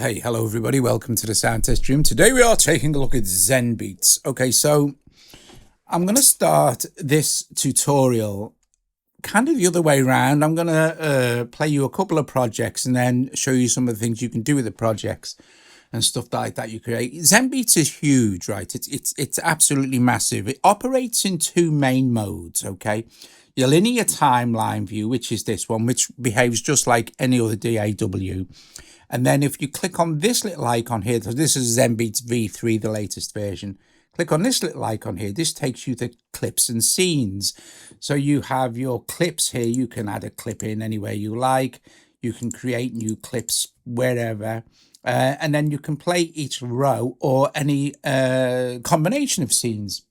Hey, hello everybody, welcome to the Sound Test Room. Today we are taking a look at Zenbeats. Okay, so I'm going to start this tutorial kind of the other way around. I'm going to play you a couple of projects and then show you some of the things you can do with the projects and stuff like that you create. Zenbeats is huge, right? It's absolutely massive. It operates in two main modes, okay? Your linear timeline view, which is this one, which behaves just like any other DAW. And then if you click on this little icon here, so this is Zenbeats V3, the latest version. Click on this little icon here. This takes you to clips and scenes. So you have your clips here. You can add a clip in anywhere you like. You can create new clips wherever. And then you can play each row or any combination of scenes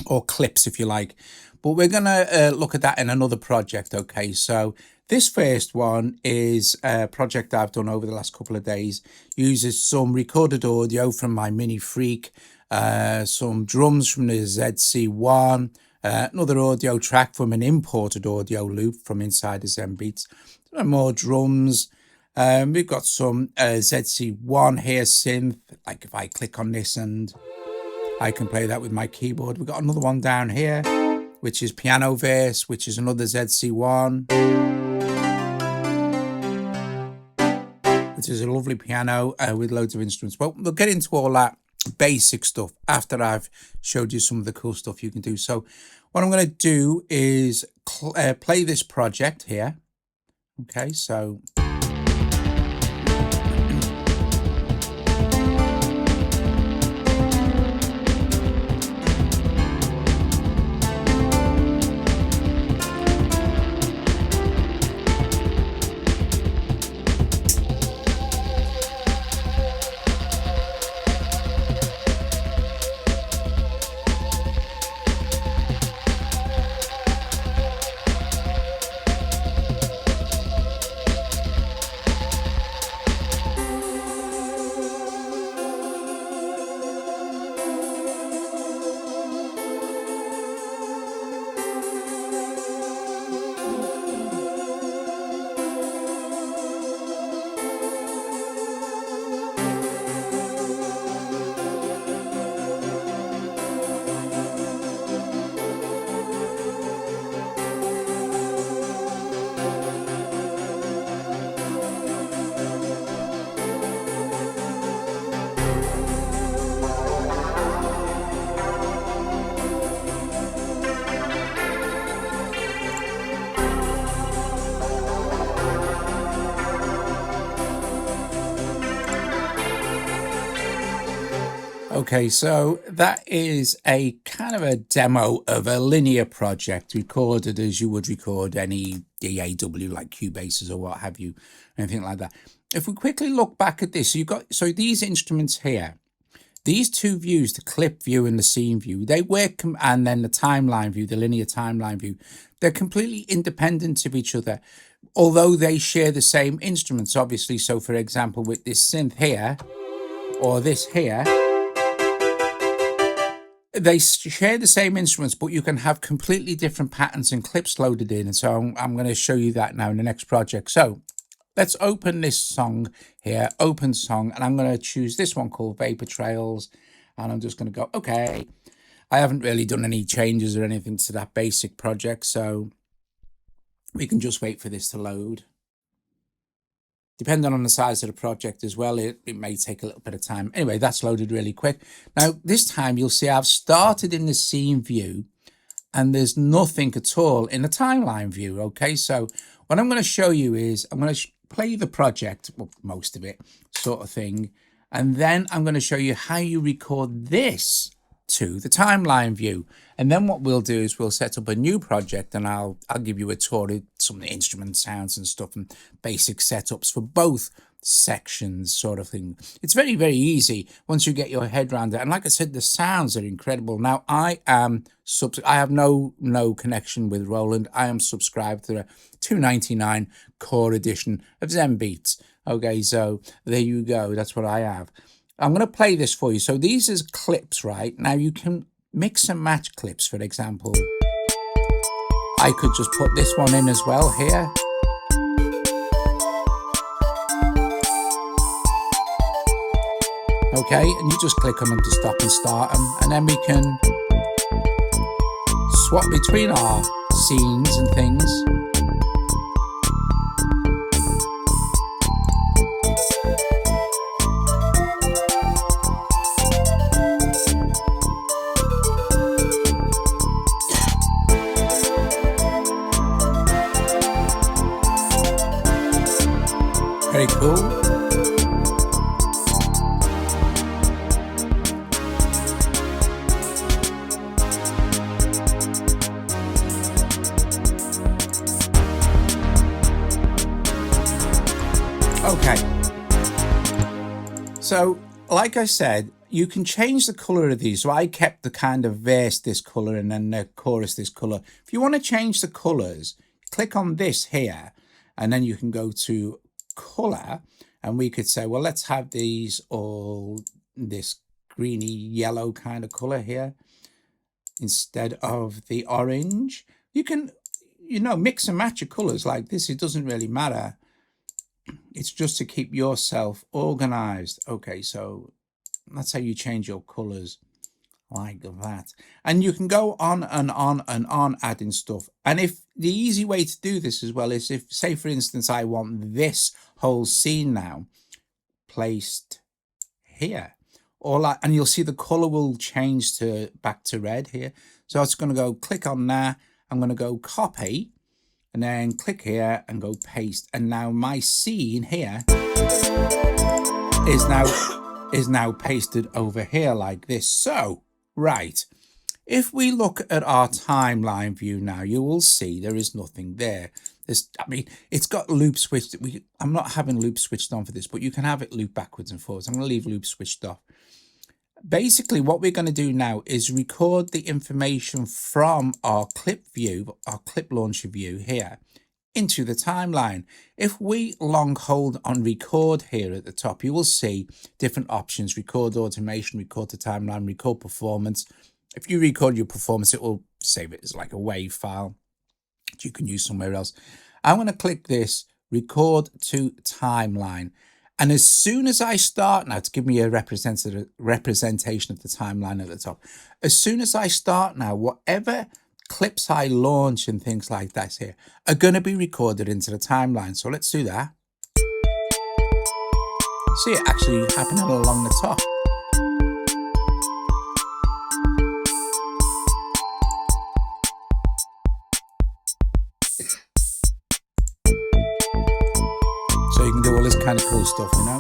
or clips if you like. But we're going to look at that in another project. Okay, so this first one is a project I've done over the last couple of days. Uses some recorded audio from my Mini Freak, some drums from the ZC1, another audio track from an imported audio loop from inside the Zenbeats, more drums. We've got some ZC1 here synth, like if I click on this and I can play that with my keyboard. We've got another one down here, which is piano verse, which is another ZC1. Which is a lovely piano with loads of instruments. Well, we'll get into all that basic stuff after I've showed you some of the cool stuff you can do. So what I'm going to do is play this project here. Okay, so... Okay, so that is a kind of a demo of a linear project recorded as you would record any DAW like Cubases or what have you, anything like that. If we quickly look back at this, you've got, so these instruments here, these two views, the clip view and the scene view, they work, and then the timeline view, the linear timeline view, they're completely independent of each other, although they share the same instruments, obviously. So for example, with this synth here, or this here, they share the same instruments, but you can have completely different patterns and clips loaded in. And so I'm going to show you that now in the next project. So let's open this song here, open song, and I'm going to choose this one called Vapor Trails. And I'm just going to go, okay. I haven't really done any changes or anything to that basic project, so we can just wait for this to load. Depending on the size of the project as well, it may take a little bit of time. Anyway, that's loaded really quick. Now, this time you'll see I've started in the scene view and there's nothing at all in the timeline view. Okay, so what I'm going to show you is I'm going to play the project, well, most of it sort of thing. And then I'm going to show you how you record this to the timeline view. And then what we'll do is we'll set up a new project and I'll give you a tour of some of the instrument sounds and stuff and basic setups for both sections sort of thing. It's very, very easy once you get your head around it. And like I said, the sounds are incredible. Now I have no connection with Roland. I am subscribed to the $2.99 core edition of Zenbeats. Okay, so there you go. That's what I have. I'm going to play this for you. So these is clips, right? Now you can mix and match clips. For example, I could just put this one in as well here. Okay, and you just click on them to stop and start them, and then we can swap between our scenes and things. Very cool. Okay, so like I said, you can change the color of these. So I kept the kind of verse this color and then the chorus this color. If you want to change the colors, click on this here, and then you can go to color, and we could say, well, let's have these all this greeny yellow kind of color here instead of the orange. You can, you know, mix and match your colors like this. It doesn't really matter. It's just to keep yourself organized. Okay, so that's how you change your colors, like that. And you can go on and on and on adding stuff. And if the easy way to do this as well is if, say for instance, I want this whole scene now placed here, or like, and you'll see the color will change to back to red here. So it's going to go click on there. I'm going to go copy, and then click here and go paste. And now my scene here is now pasted over here like this. So, right, if we look at our timeline view now, you will see there is nothing there. I mean, it's got loop switched. I'm not having loop switched on for this, but you can have it loop backwards and forwards. I'm going to leave loop switched off. Basically, what we're going to do now is record the information from our clip view, our clip launcher view here, into the timeline. If we long hold on record here at the top, you will see different options: record automation, record to timeline, record performance. If you record your performance, it will save it as like a WAV file that you can use somewhere else. I'm going to click this record to timeline. And as soon as I start now, to give me a representation of the timeline at the top, as soon as I start now, whatever clips I launch and things like that here are going to be recorded into the timeline. So let's do that. See it actually happening along the top. So you can do all this kind of cool stuff, you know?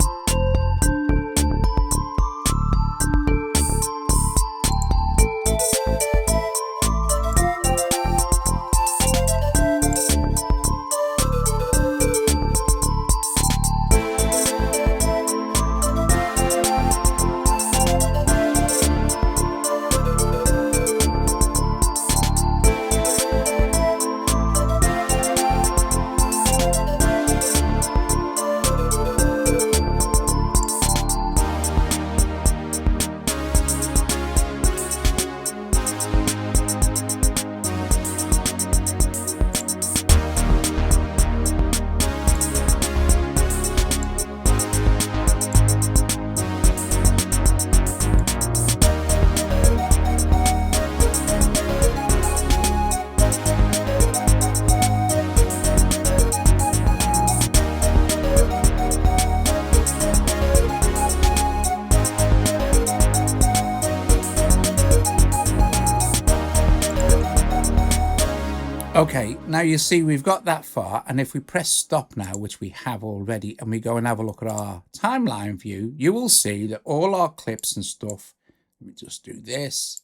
Okay, now you see we've got that far, and if we press stop now, which we have already, and we go and have a look at our timeline view, you will see that all our clips and stuff, let me just do this,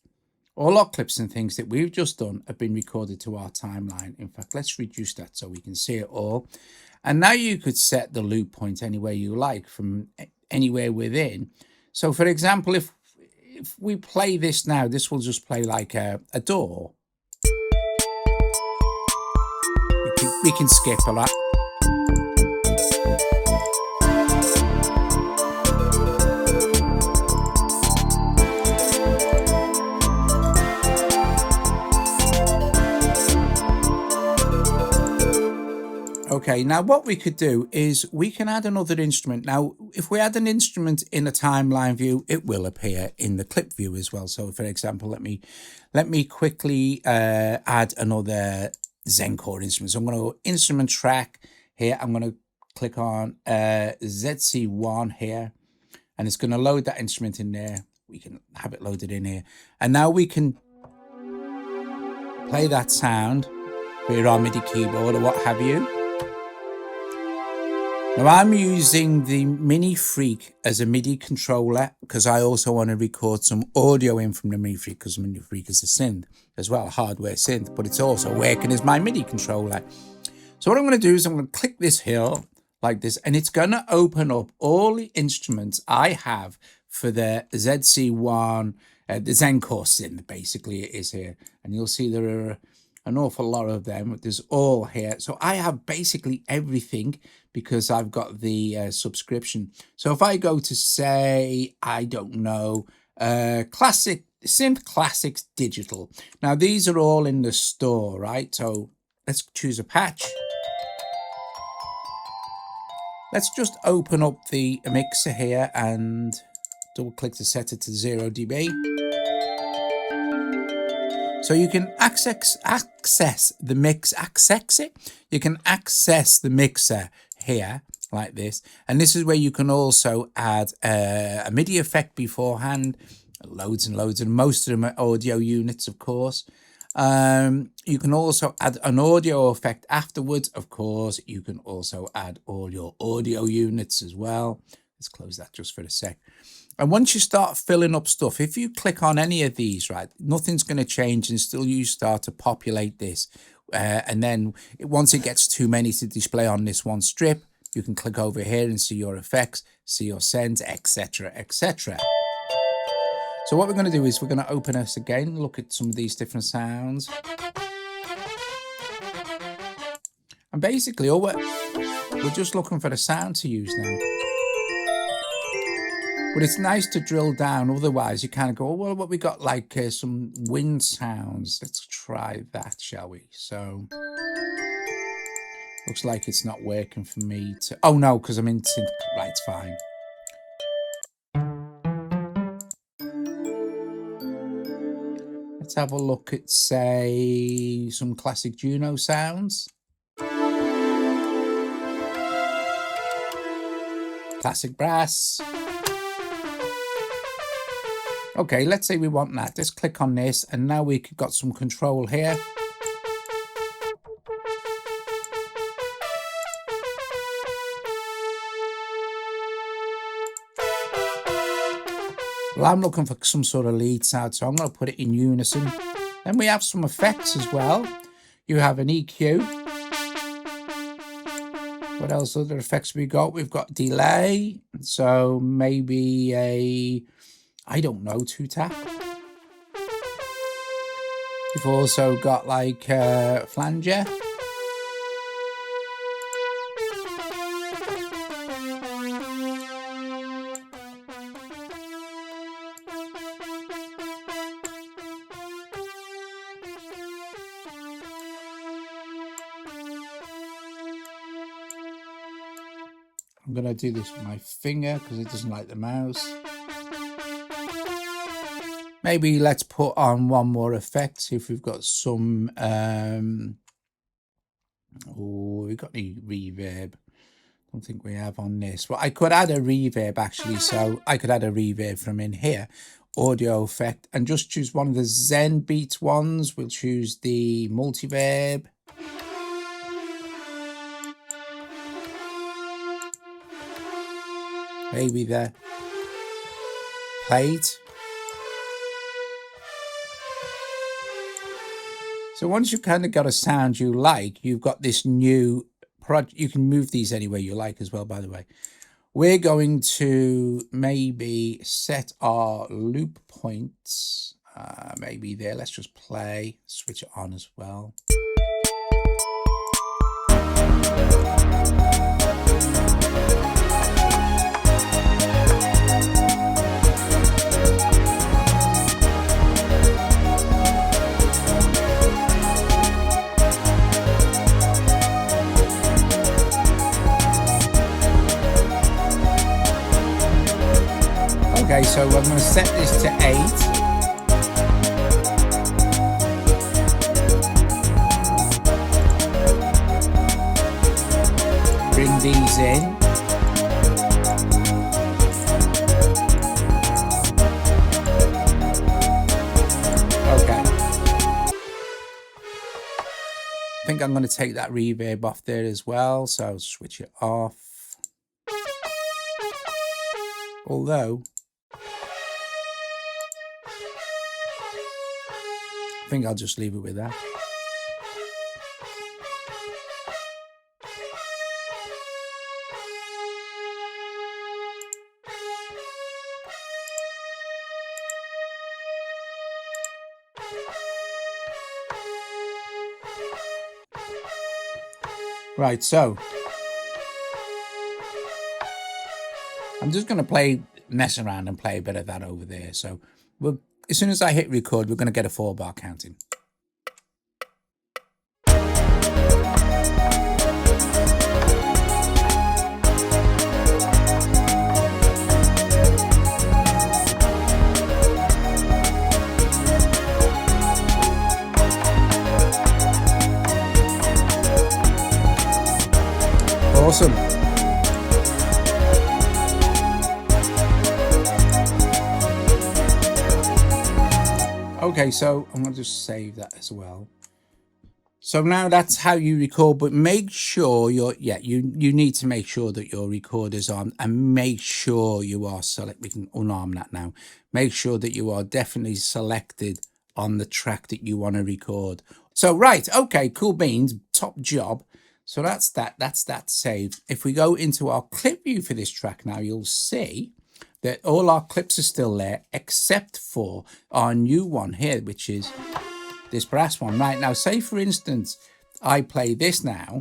all our clips and things that we've just done have been recorded to our timeline. In fact, let's reduce that so we can see it all. And now you could set the loop point anywhere you like from anywhere within. So for example, if we play this now, this will just play like a door. We can skip a lot. Okay, now what we could do is we can add another instrument. Now, if we add an instrument in a timeline view, it will appear in the clip view as well. So for example, let me quickly add another Zencore instrument. So I'm going to go instrument track here. I'm going to click on ZC1 here, and it's going to load that instrument in there. We can have it loaded in here. And now we can play that sound with our MIDI keyboard or what have you. Now I'm using the Mini Freak as a MIDI controller because I also want to record some audio in from the Mini Freak, because Mini Freak is a synth as well, a hardware synth, but it's also working as my MIDI controller. So what I'm going to do is I'm going to click this here like this, and it's going to open up all the instruments I have for the ZC1, the Zencore synth, basically it is here. And you'll see there are an awful lot of them. There's all here. So I have basically everything because I've got the subscription. So if I go to, say, I don't know, classic synth classics digital. Now these are all in the store, right? So let's choose a patch. Let's just open up the mixer here and double click to set it to 0 dB. So you can access the mix, You can access the mixer here like this. And this is where you can also add a MIDI effect beforehand, loads and loads, and most of them are audio units, of course. You can also add an audio effect afterwards. Of course, you can also add all your audio units as well. Let's close that just for a sec. And once you start filling up stuff, if you click on any of these, right, nothing's going to change, and still you start to populate this. And then once it gets too many to display on this one strip, you can click over here and see your effects, see your sends, etc., etc. So what we're going to do is we're going to open this again, look at some of these different sounds. And basically, all we're just looking for the sound to use now. But it's nice to drill down, otherwise you kind of go, oh, well, what we got, like some wind sounds. Let's try that, shall we? So, looks like it's not working for me to, oh no, because I'm in synth, right, it's fine. Let's have a look at, say, some classic Juno sounds. Classic brass. Okay, let's say we want that. Let's click on this, and now we've got some control here. Well, I'm looking for some sort of lead sound, so I'm going to put it in unison. Then we have some effects as well. You have an EQ. What else other effects we got? We've got delay. So maybe a, I don't know, 2-tap. We've also got like flanger. I'm going to do this with my finger because it doesn't like the mouse. Maybe let's put on one more effect, see if we've got some, oh, we've got any reverb. Don't think we have on this. Well, I could add a reverb actually, so I could add a reverb from in here, audio effect, and just choose one of the Zenbeats ones. We'll choose the multiverb. Maybe the plate. So once you've kind of got a sound you like, you've got this new project. You can move these anywhere you like as well, by the way. We're going to maybe set our loop points. Maybe there. Let's just play, switch it on as well. Okay, so I'm going to set this to 8. Bring these in. Okay. I think I'm going to take that reverb off there as well, so I'll switch it off. Although, I think I'll just leave it with that. Right, so I'm just going to mess around and play a bit of that over there. So as soon as I hit record, we're going to get a 4-bar counting. Awesome. Okay, so I'm going to just save that as well. So now that's how you record, but make sure you need to make sure that your recorder's on, and make sure you are we can unarm that now. Make sure that you are definitely selected on the track that you want to record. So, right, okay, cool beans, top job. So that's that saved. If we go into our clip view for this track now, you'll see that all our clips are still there, except for our new one here, which is this brass one. Right now, say for instance, I play this now,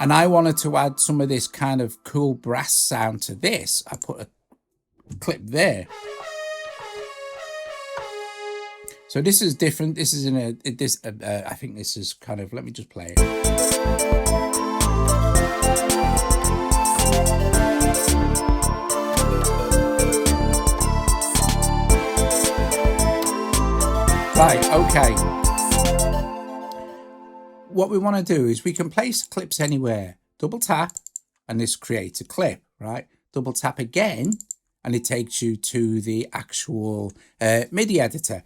and I wanted to add some of this kind of cool brass sound to this. I put a clip there. So this is different. This is I think this is kind of, let me just play it. Right, okay. What we want to do is we can place clips anywhere. Double tap, and this creates a clip, right? Double tap again, and it takes you to the actual MIDI editor.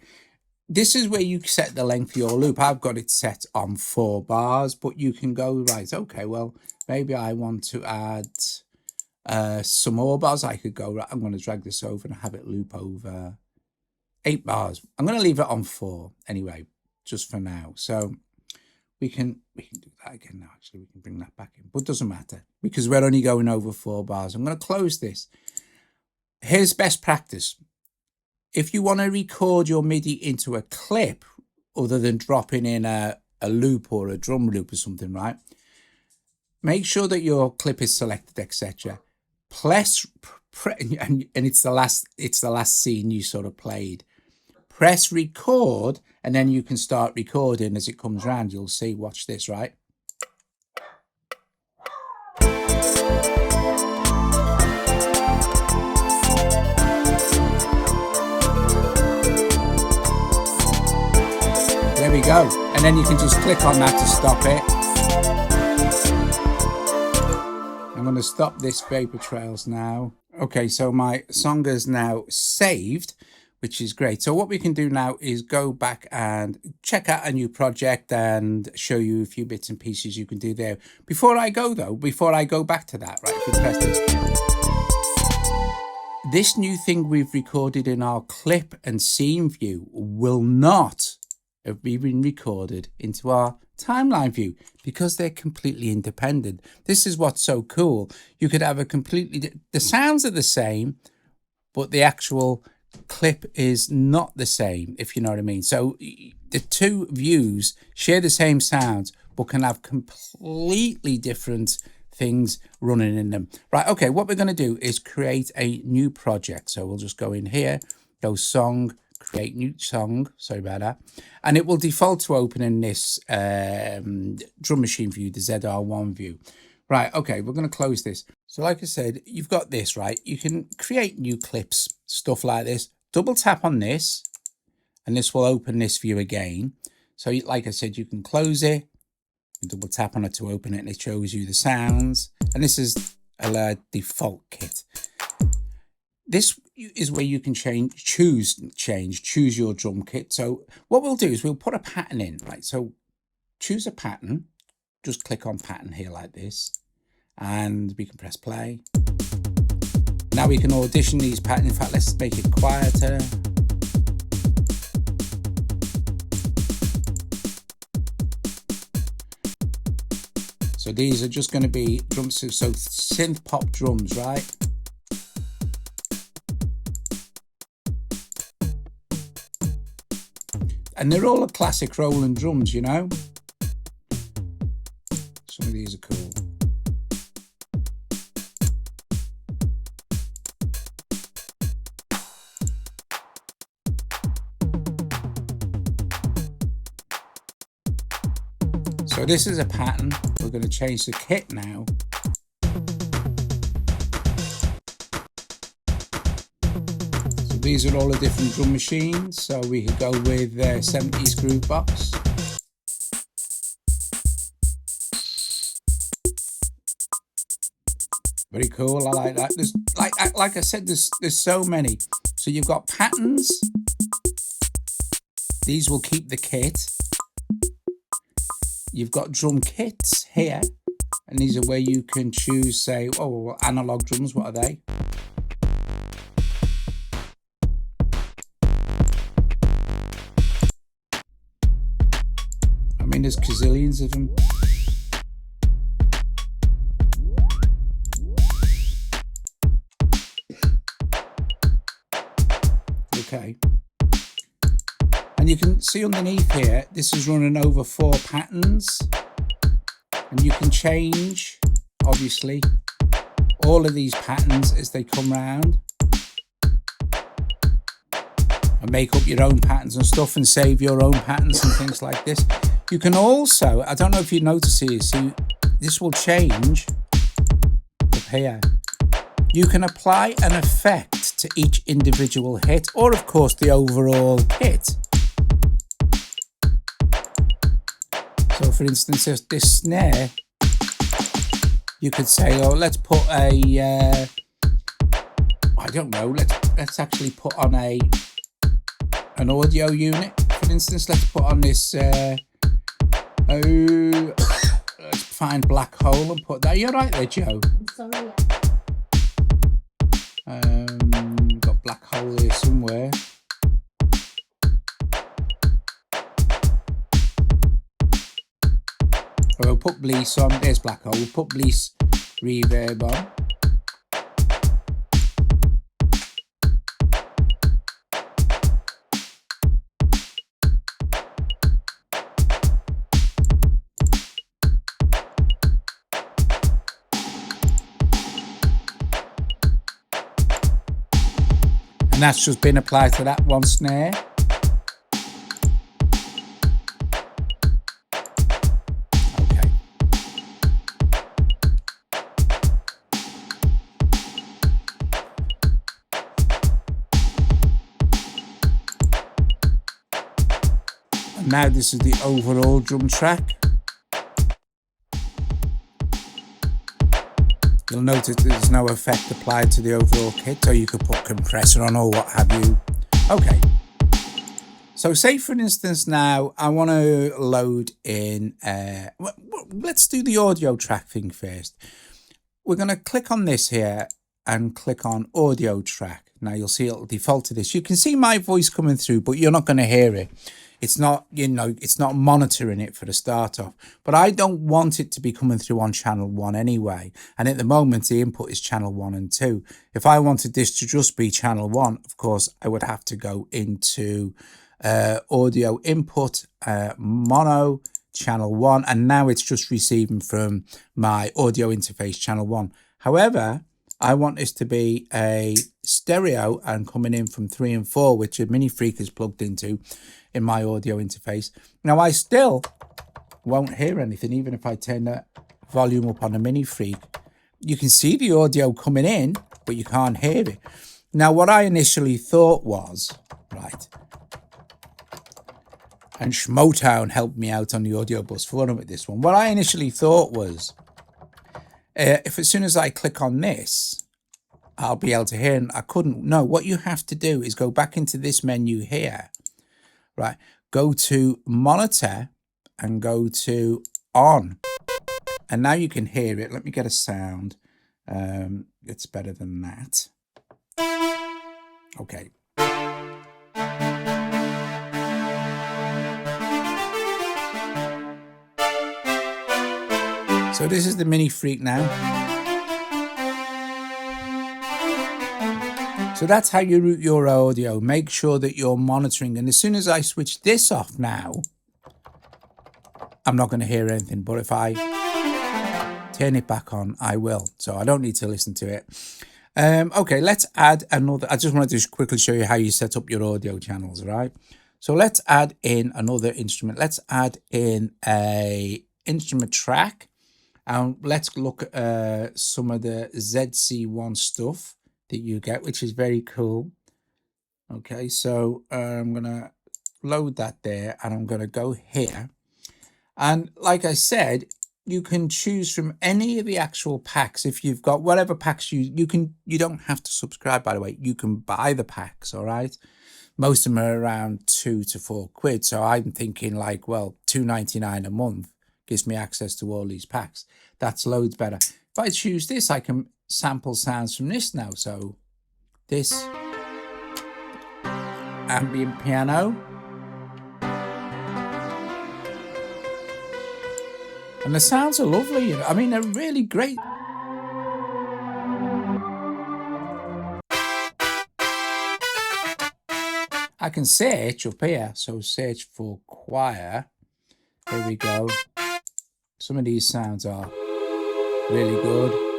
This is where you set the length of your loop. I've got it set on 4 bars, but you can go, right, okay, well, maybe I want to add some more bars. I could go, right, I'm going to drag this over and have it loop over 8 bars. I'm going to leave it on 4 anyway, just for now. So we can do that again now. Actually, we can bring that back in, but it doesn't matter because we're only going over 4 bars. I'm going to close this. Here's best practice. If you want to record your MIDI into a clip, other than dropping in a loop or a drum loop or something, right? Make sure that your clip is selected, etc. And it's the last scene you sort of played. Press record, and then you can start recording as it comes round. You'll see. Watch this, right? There we go. And then you can just click on that to stop it. I'm going to stop this vapor trails now. Okay, so my song is now saved, which is great. So what we can do now is go back and check out a new project and show you a few bits and pieces you can do there. Before I go back to that, right, if you press this new thing we've recorded in our clip and scene view will not have been recorded into our timeline view because they're completely independent. This is what's so cool. You could have the sounds are the same, but the actual clip is not the same, if you know what I mean. So the two views share the same sounds, but can have completely different things running in them. Right, okay, what we're going to do is create a new project. So we'll just go in here, go song, create new song, sorry about that, and it will default to open in this drum machine view, the ZR1 view. Right, okay, we're going to close this. So like I said, you've got this, right? You can create new clips, stuff like this. Double tap on this, and this will open this view again. So like I said, you can close it, double tap on it to open it, and it shows you the sounds. And this is a default kit. This is where you can choose your drum kit. So what we'll do is we'll put a pattern in, right? So choose a pattern. Just click on pattern here like this, and we can press play. Now we can audition these patterns. In fact, let's make it quieter. So these are just going to be drums, so synth pop drums, right? And they're all a classic Roland drums, you know. Some of these are cool. So this is a pattern. We're going to change the kit now. So these are all the different drum machines. So we could go with 70s groove box. Very cool. I like that. There's like I said, there's so many. So you've got patterns. These will keep the kit. You've got drum kits here, and these are where you can choose, say, oh, analog drums, what are they? I mean, there's gazillions of them. Okay. And you can see underneath here, this is running over 4 patterns, and you can change, obviously, all of these patterns as they come round, and make up your own patterns and stuff, and save your own patterns and things like this. You can also, I don't know if you notice here, see, this will change up here. You can apply an effect to each individual hit, or of course the overall kit. So for instance, this snare, you could say, oh, let's put a, I don't know, let's actually put on an audio unit. For instance, let's put on this, let's find Black Hole and put that. You're right there, Joe. I'm sorry. Got Black Hole here somewhere. We'll put Bleece on. There's Black Hole. We'll put Bleece reverb on. And that's just been applied to that one snare. Now this is the overall drum track. You'll notice there's no effect applied to the overall kit, so you could put compressor on or what have you. Okay. So say for instance now I want to load in, let's do the audio track thing first. We're going to click on this here and click on audio track. Now you'll see it'll default to this. You can see my voice coming through, but you're not going to hear it. It's not, you know, it's not monitoring it for the start off, but I don't want it to be coming through on channel 1 anyway. And at the moment, the input is channel 1 and 2. If I wanted this to just be channel 1, of course, I would have to go into audio input, mono, channel 1. And now it's just receiving from my audio interface channel 1. However, I want this to be a stereo and coming in from 3 and 4, which a Mini Freak is plugged into in my audio interface. Now I still won't hear anything, even if I turn that. volume up on the Mini Freak, you can see the audio coming in, but you can't hear it. Now, what I initially thought was, right, and Schmotown helped me out on the audio bus forum with this one. What I initially thought was, if as soon as I click on this, I'll be able to hear, and I couldn't. No, what you have to do is go back into this menu here, right? Go to monitor and go to on. And now you can hear it. Let me get a sound. It's better than that. Okay. So this is the Mini Freak now. So that's how you route your audio. Make sure that you're monitoring. And as soon as I switch this off now, I'm not going to hear anything. But if I turn it back on, I will. So I don't need to listen to it. Okay, let's add another. I just wanted to quickly show you how you set up your audio channels, right? So let's add in another instrument. Let's add in a instrument track. And let's look at some of the ZC1 stuff that you get, which is very cool. Okay, so I'm going to load that there, and I'm going to go here. And like I said, you can choose from any of the actual packs. If you've got whatever packs you don't have to subscribe, by the way. You can buy the packs, all right? Most of them are around £2 to £4. So I'm thinking like, well, $2.99 a month gives me access to all these packs. That's loads better. If I choose this, I can sample sounds from this now. So this ambient piano. And the sounds are lovely. You know? I mean, they're really great. I can search up here. So search for choir. Here we go. Some of these sounds are really good.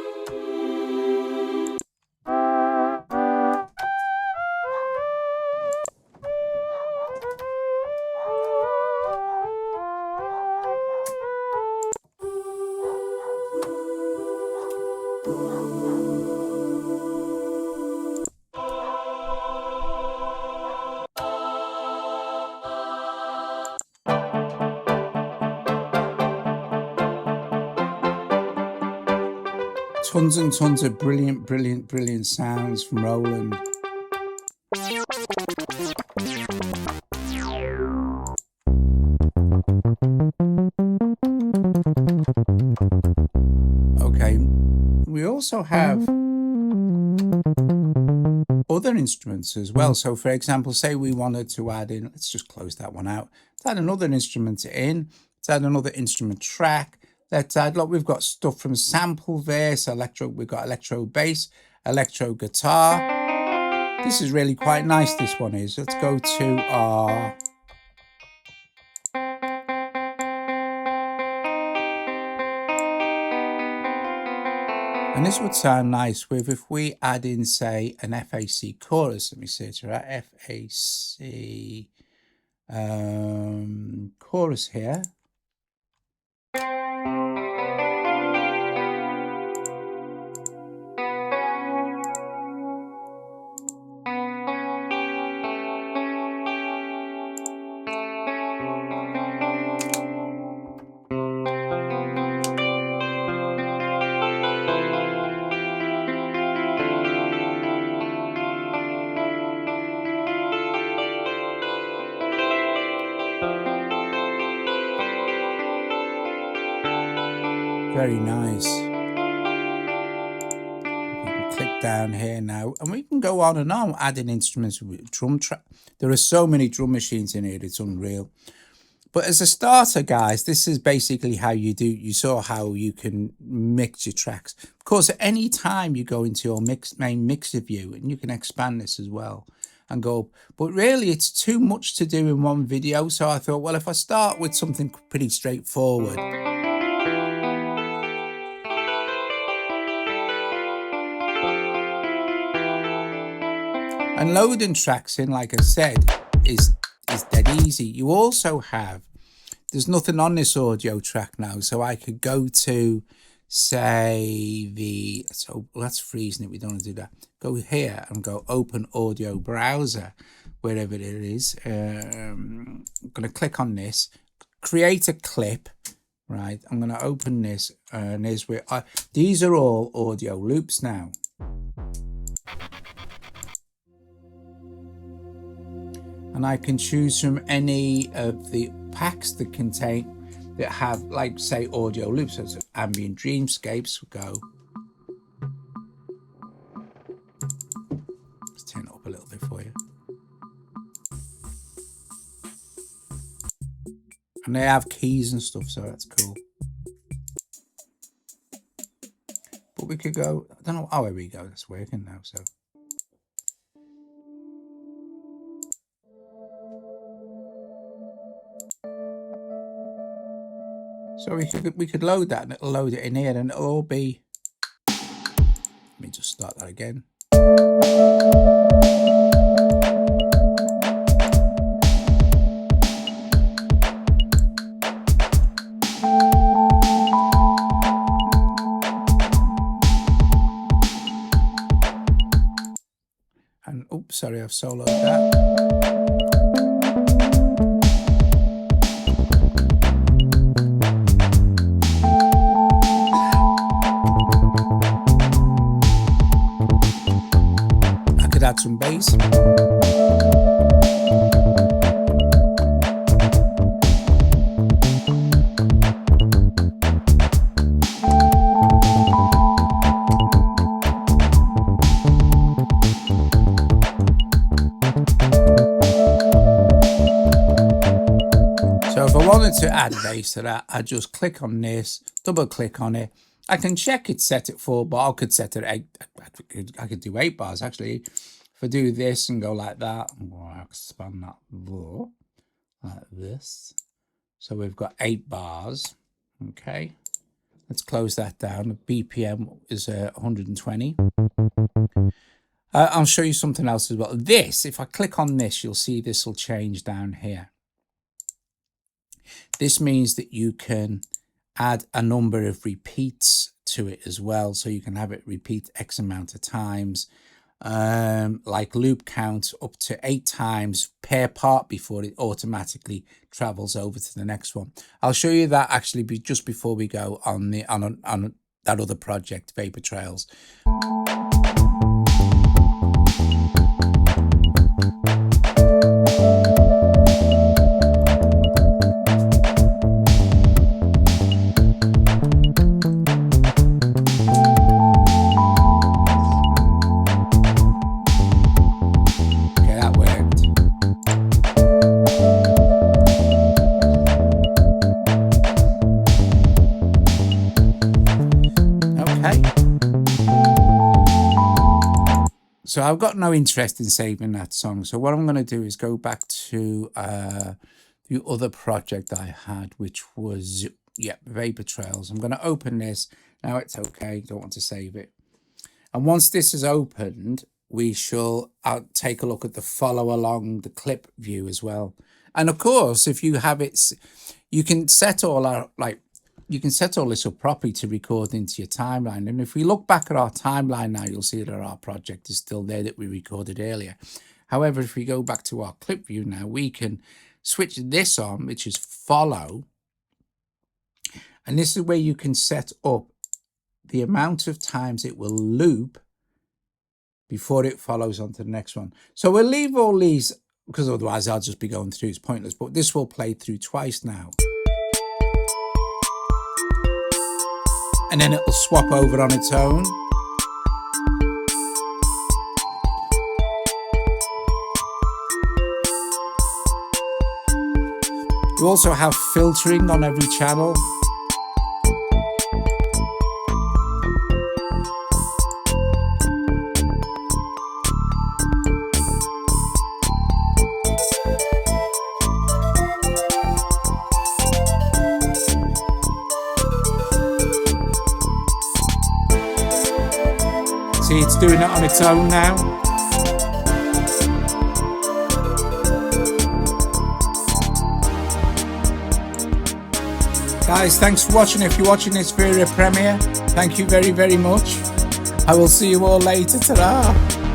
Tons and tons of brilliant sounds from Roland. Okay, we also have other instruments as well. So for example, say we wanted to add in, let's just close that one out. Let's add another instrument in, let's add another instrument track. Let's add, look, we've got stuff from sample verse, electro, we've got electro bass, electro guitar. This is really quite nice, this one is. Let's go to our... And this would sound nice with, if we add in, say, an FAC chorus. Let me search for that, FAC chorus here. Very nice. We can click down here now, and we can go on and on adding instruments with drum track. There are so many drum machines in here, it's unreal. But as a starter, guys, this is basically how you do. You saw how you can mix your tracks. Of course, at any time you go into your main mixer view, and you can expand this as well and go up. But really, it's too much to do in one video. So I thought, well, if I start with something pretty straightforward. And loading tracks in, like I said, is dead easy. You also have there's nothing on this audio track now, so I could go to, say, that's freezing it, we don't want to do that. Go here and go open audio browser, wherever it is. I'm going to click on this, create a clip, right? I'm going to open this, and here's where these are all audio loops now. And I can choose from any of the packs that have, like, say, audio loops. So it's ambient dreamscapes. We'll go. Let's turn it up a little bit for you. And they have keys and stuff, so that's cool. But we could go, I don't know, oh, here we go, that's working now, so. So we could load that, and it'll load it in here, and it'll all be, let me just start that again. And oops, sorry, I've soloed that. Add some bass. So if I wanted to add bass to that, I just click on this, double click on it. I can check it, set it for, but I could set it 8. I could do 8 bars actually. If I do this and go like that, I'll expand that like this. So we've got 8 bars. Okay, let's close that down. The BPM is 120. I'll show you something else as well. This, if I click on this, you'll see this will change down here. This means that you can add a number of repeats to it as well, so you can have it repeat X amount of times, like loop count up to 8 times per part before it automatically travels over to the next one. I'll show you that actually just before we go on that other project, Vapor Trails. So I've got no interest in saving that song. So what I'm going to do is go back to the other project I had, which was, Vapor Trails. I'm going to open this. Now it's okay. Don't want to save it. And once this is opened, we shall take a look at the follow along the clip view as well. And of course, if you have it, you can set all this up properly to record into your timeline. And if we look back at our timeline now, you'll see that our project is still there that we recorded earlier. However, if we go back to our clip view now, we can switch this on, which is follow. And this is where you can set up the amount of times it will loop before it follows on to the next one. So we'll leave all these, because otherwise I'll just be going through, it's pointless, but this will play through twice now. And then it'll swap over on its own. You also have filtering on every channel. See, it's doing it on its own now. Guys, thanks for watching. If you're watching this via a premiere, thank you very, very much. I will see you all later. Ta-ra!